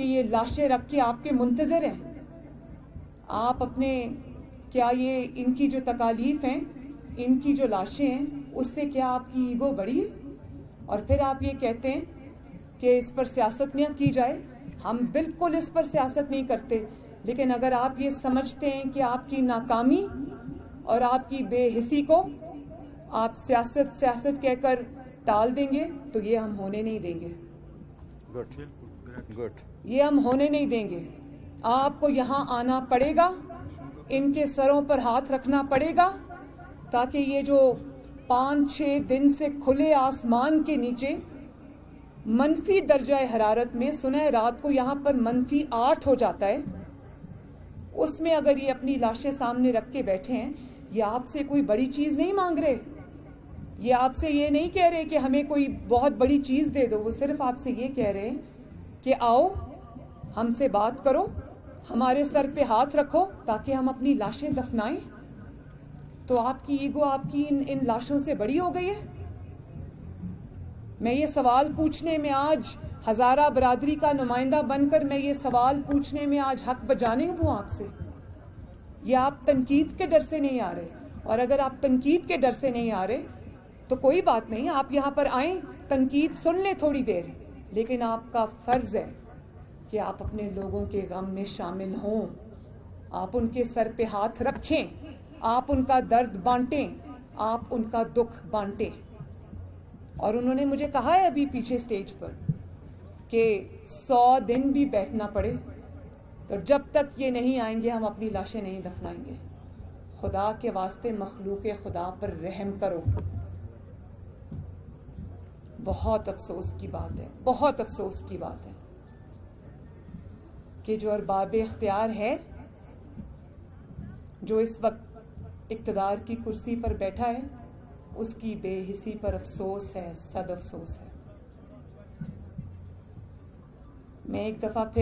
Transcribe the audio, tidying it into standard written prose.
کہ یہ لاشیں رکھ کے آپ کے منتظر ہیں؟ آپ اپنے کیا یہ ان کی جو تکالیف ہیں، ان کی جو لاشیں ہیں، اس سے کیا آپ کی ایگو بڑی ہے؟ اور پھر آپ یہ کہتے ہیں کہ اس پر سیاست نہ کی جائے. ہم بالکل اس پر سیاست نہیں کرتے، لیکن اگر آپ یہ سمجھتے ہیں کہ آپ کی ناکامی اور آپ کی بے حسی کو آپ سیاست کہہ کر ٹال دیں گے تو یہ ہم ہونے نہیں دیں گے. گڈ. یہ ہم ہونے نہیں دیں گے. آپ کو یہاں آنا پڑے گا، ان کے سروں پر ہاتھ رکھنا پڑے گا، تاکہ یہ جو 5-6 دن سے کھلے آسمان کے نیچے منفی درجہ حرارت میں، سنیں رات کو یہاں پر -8 ہو جاتا ہے، اس میں اگر یہ اپنی لاشیں سامنے رکھ کے بیٹھے ہیں، یہ آپ سے کوئی بڑی چیز نہیں مانگ رہے. یہ آپ سے یہ نہیں کہہ رہے کہ ہمیں کوئی بہت بڑی چیز دے دو. وہ صرف آپ سے یہ کہہ رہے ہیں کہ آؤ ہم سے بات کرو، ہمارے سر پہ ہاتھ رکھو تاکہ ہم اپنی لاشیں دفنائیں. تو آپ کی ایگو آپ کی ان لاشوں سے بڑی ہو گئی ہے. میں یہ سوال پوچھنے میں آج ہزارہ برادری کا نمائندہ بن کر میں یہ سوال پوچھنے میں آج حق بجانب ہوں آپ سے. یہ آپ تنقید کے ڈر سے نہیں آ رہے، اور اگر آپ تنقید کے ڈر سے نہیں آ رہے تو کوئی بات نہیں، آپ یہاں پر آئیں، تنقید سن لیں تھوڑی دیر، لیکن آپ کا فرض ہے کہ آپ اپنے لوگوں کے غم میں شامل ہوں. آپ ان کے سر پہ ہاتھ رکھیں، آپ ان کا درد بانٹیں، آپ ان کا دکھ بانٹیں. اور انہوں نے مجھے کہا ہے ابھی پیچھے سٹیج پر کہ 100 دن بھی بیٹھنا پڑے تو جب تک یہ نہیں آئیں گے ہم اپنی لاشیں نہیں دفنائیں گے. خدا کے واسطے مخلوق خدا پر رحم کرو. بہت افسوس کی بات ہے، بہت افسوس کی بات ہے کہ جو ارباب اختیار ہے، جو اس وقت اقتدار کی کرسی پر بیٹھا ہے، اس کی بے حسی پر افسوس ہے، صد افسوس ہے. میں ایک دفعہ پھر